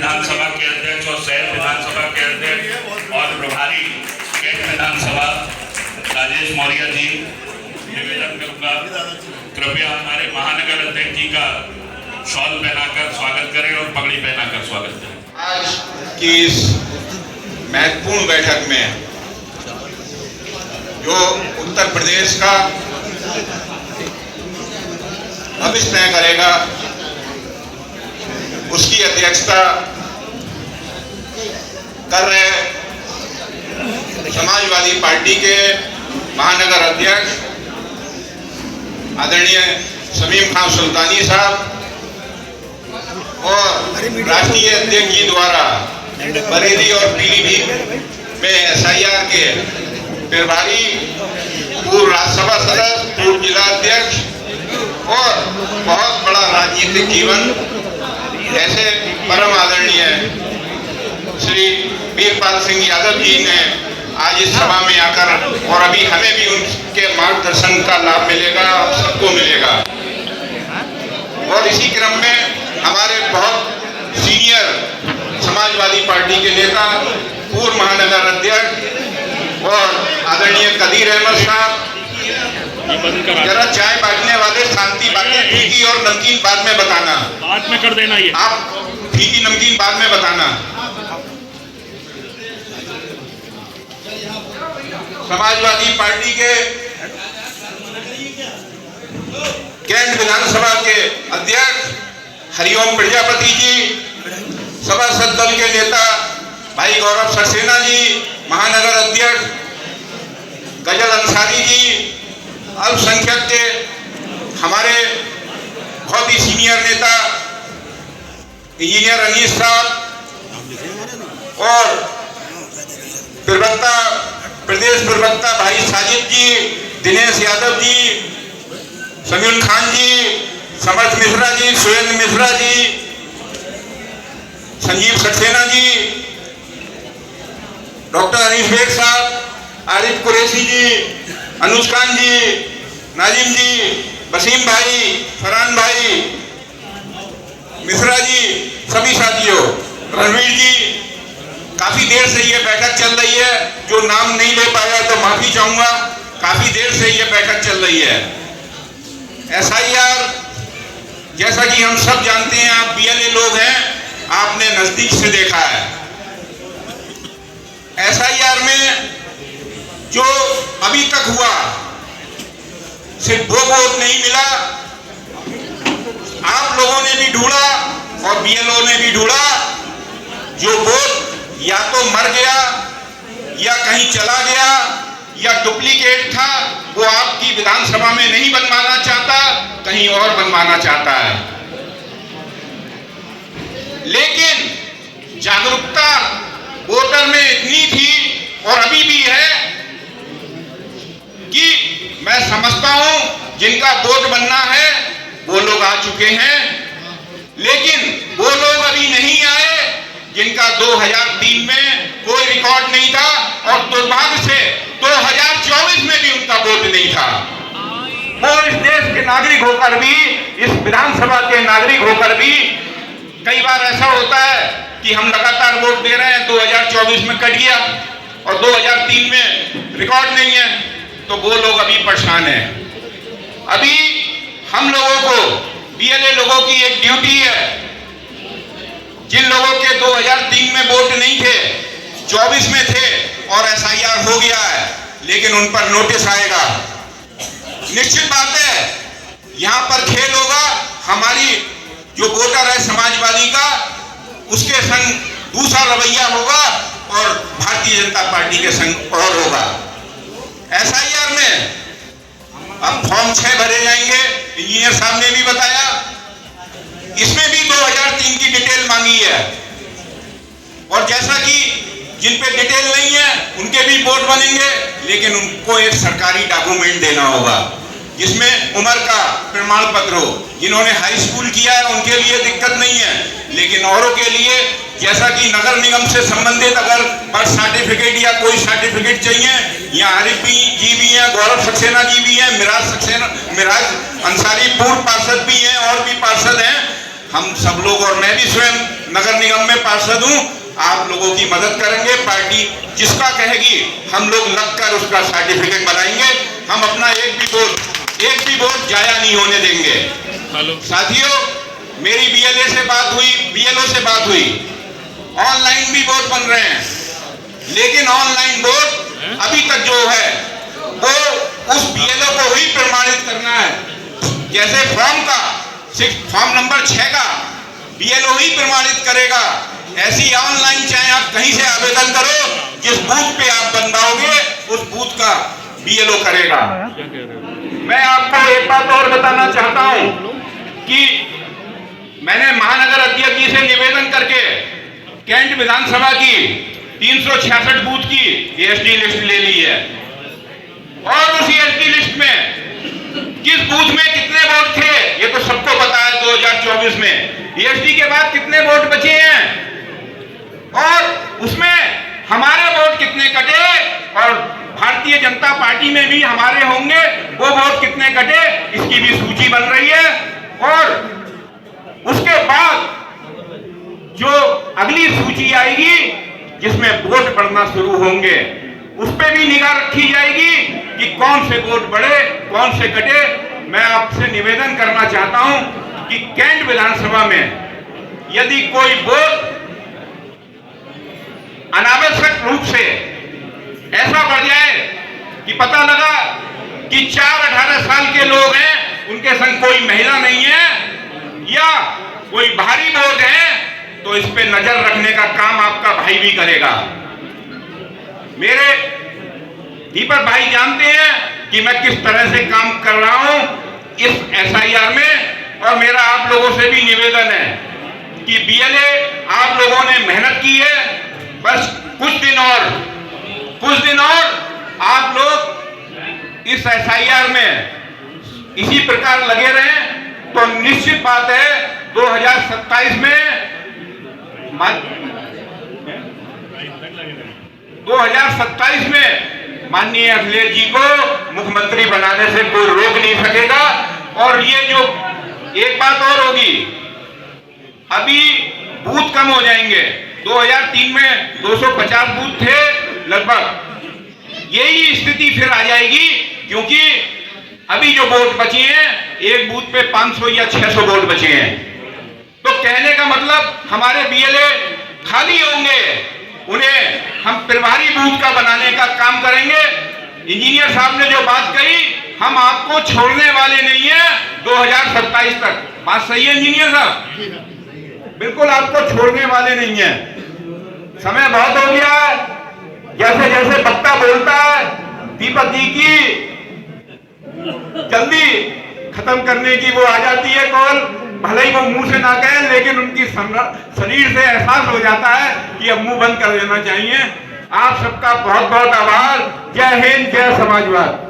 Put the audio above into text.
विधानसभा के अध्यक्ष और शहर विधानसभा के अध्यक्ष और प्रभारी कैंट विधानसभा राजेश मौर्य जी, निवेदन करूंगा कृपया हमारे महानगर अध्यक्ष जी का शॉल पहनाकर स्वागत करें और पगड़ी पहनाकर स्वागत करें। आज की इस महत्वपूर्ण बैठक में जो उत्तर प्रदेश का भविष्य तय करेगा, उसकी अध्यक्षता कर रहे समाजवादी पार्टी के महानगर अध्यक्ष आदरणीय शमीम खान सुल्तानी साहब और राष्ट्रीय अध्यक्ष जी द्वारा बरेली और पीलीभीत में SIR के प्रभारी पूर्व राज्यसभा सदस्य, पूर्व जिला अध्यक्ष और बहुत बड़ा राजनीतिक जीवन ऐसे परम आदरणीय श्री वीरपाल सिंह यादव जी ने आज इस सभा में आकर, और अभी हमें भी उनके मार्गदर्शन का लाभ मिलेगा, हम सबको मिलेगा। और इसी क्रम में हमारे बहुत सीनियर समाजवादी पार्टी के नेता, पूर्व महानगर अध्यक्ष और आदरणीय कदीर अहमद साहब, जरा चाय बांटने वाले शांति बातें, फीकी और नमकीन बाद में बताना, बाद में कर देना, ये आप फीकी नमकीन बाद में बताना। समाजवादी पार्टी के कैंट विधानसभा के अध्यक्ष हरिओम प्रजापति जी, सभासद दल के नेता भाई गौरव सक्सेना जी, महानगर अध्यक्ष गजल अंसारी जी, अल्पसंख्यक के हमारे बहुत ही सीनियर नेता इंजीनियर अनीस साहब और प्रदेश प्रवक्ता भाई साजिद जी, दिनेश यादव जी, समीउल खान जी, समर्थ मिश्रा जी, सुरेंद्र मिश्रा जी, संजीव सक्सेना जी, डॉक्टर अनीस बेग साहब, आरिफ कुरैशी जी, अनुज खान जी, नाजिम जी, वसीम भाई, फरहान भाई, मिश्रा जी, सभी साथियों, रणवीर जी, काफी देर से ये बैठक चल रही है। जो नाम नहीं ले पाया तो माफी चाहूंगा, काफी देर से ये बैठक चल रही है। SIR जैसा कि हम सब जानते हैं, आप BLA लोग हैं, आपने नजदीक से देखा है। SIR में जो अभी तक हुआ, सिर्फ 2 वोट नहीं मिला, आप लोगों ने भी ढूंढा और BLO ने भी ढूंढा। जो वोट या तो मर गया या कहीं चला गया या डुप्लीकेट था, वो आपकी विधानसभा में नहीं बनवाना चाहता, कहीं और बनवाना चाहता है। लेकिन जागरूकता वोटर में इतनी थी और अभी भी है कि मैं समझता हूं जिनका वोट बनना है वो लोग आ चुके हैं, लेकिन वो लोग अभी नहीं आए जिनका 2003 में कोई रिकॉर्ड नहीं था और दुर्भाग्य से 2024 में भी उनका वोट नहीं था। वो इस देश के नागरिक होकर भी, इस विधानसभा के नागरिक होकर भी, कई बार ऐसा होता है कि हम लगातार वोट दे रहे हैं, 2024 में कट गया और 2003 में रिकॉर्ड नहीं है, तो वो लोग अभी परेशान हैं। अभी हम लोगों को, BLA लोगों की एक ड्यूटी है, जिन लोगों के 2003 में वोट नहीं थे, 24 में थे और SIR हो गया है, लेकिन उन पर नोटिस आएगा। निश्चित बात है, यहां पर खेल होगा। हमारी जो वोटर है समाजवादी का, उसके संग दूसरा रवैया होगा और भारतीय जनता पार्टी के संग और होगा। SIR में अब फॉर्म 6 भरे जाएंगे, इंजीनियर साहब ने भी बताया। इसमें भी 2003 की डिटेल मांगी है और जैसा कि जिन पे डिटेल नहीं है उनके भी वोट बनेंगे, लेकिन उनको एक सरकारी डॉक्यूमेंट देना होगा जिसमें उम्र का प्रमाण पत्र हो। जिन्होंने हाई स्कूल किया है उनके लिए दिक्कत नहीं है, लेकिन औरों के लिए, जैसा कि नगर निगम से संबंधित अगर बर्थ सर्टिफिकेट या कोई सर्टिफिकेट चाहिए, यहाँ आरिफ जी भी हैं, गौरव सक्सेना जी भी हैं, मिराज अंसारी पूर्व पार्षद भी हैं और भी पार्षद हैं, हम सब लोग और मैं भी स्वयं नगर निगम में पार्षद हूं, आप लोगों की मदद करेंगे। पार्टी जिसका कहेगी हम लोग लगकर उसका सर्टिफिकेट बनाएंगे। हम अपना एक भी वोट जाया नहीं होने देंगे। साथियों, मेरी बीएलओ से बात हुई, ऑनलाइन भी वोट बन रहे हैं, लेकिन ऑनलाइन वोट अभी तक जो है वो उस बीएलओ को ही प्रमाणित करना है। जैसे फॉर्म नंबर 6 का बीएलओ ही प्रमाणित करेगा, ऐसी ऑनलाइन चाहे आप कहीं से आवेदन करो, जिस बूथ पे आप बनवाओगे उस बूथ का बीएलओ करेगा। मैं आपको एक बात और बताना चाहता हूं कि मैंने महानगर अध्यक्ष जी से निवेदन करके कैंट विधानसभा की 366 बूथ की एसडी लिस्ट ले ली है, और उसी एसडी लिस्ट में किस बूथ में कितने वोट थे ये तो सबको पता है। 2024 में एसडी के बाद कितने वोट बचे हैं और उसमें हमारे वोट कितने कटे, और भारतीय जनता पार्टी में भी हमारे होंगे, वो वोट कितने कटे, इसकी भी सूची बन रही है। और उसके बाद जो अगली सूची आएगी जिसमें वोट बढ़ना शुरू होंगे, उस पर भी निगाह रखी जाएगी कि कौन से वोट बढ़े, कौन से घटे। मैं आपसे निवेदन करना चाहता हूं कि कैंट विधानसभा में यदि कोई वोट अनावश्यक रूप से ऐसा बढ़ जाए कि पता लगा कि 4-18 साल के लोग हैं, उनके संग कोई महिला नहीं है या कोई भारी वोट है, तो इस पे नजर रखने का काम आपका भाई भी करेगा। मेरे दीपक भाई जानते हैं कि मैं किस तरह से काम कर रहा हूं इस एसआईआर में, और मेरा आप लोगों से भी निवेदन है कि बीएलए आप लोगों ने मेहनत की है, बस कुछ दिन और आप लोग इस एसआईआर में इसी प्रकार लगे रहें तो निश्चित बात है 2027 में माननीय अखिलेश जी को मुख्यमंत्री बनाने से कोई रोक नहीं सकेगा। और ये जो एक बात और होगी, अभी बूथ कम हो जाएंगे। 2003 में 250 बूथ थे लगभग, यही स्थिति फिर आ जाएगी, क्योंकि अभी जो वोट बचे हैं एक बूथ पे 500 या 600 वोट बचे हैं। तो कहने का मतलब हमारे बीएलए खाली होंगे, उन्हें हम प्रभारी बूथ का बनाने का काम करेंगे। इंजीनियर साहब ने जो बात कही, हम आपको छोड़ने वाले नहीं है 2027 तक। बात सही है इंजीनियर साहब? बिल्कुल आपको छोड़ने वाले नहीं है। समय बहुत हो गया है, जैसे जैसे बक्ता बोलता है दीपक जी की जल्दी खत्म करने की वो आ जाती है कॉल, भले ही वो मुंह से ना कहे, लेकिन उनकी शरीर से एहसास हो जाता है कि अब मुंह बंद कर देना चाहिए। आप सबका बहुत बहुत आभार। जय हिंद, जय समाजवाद।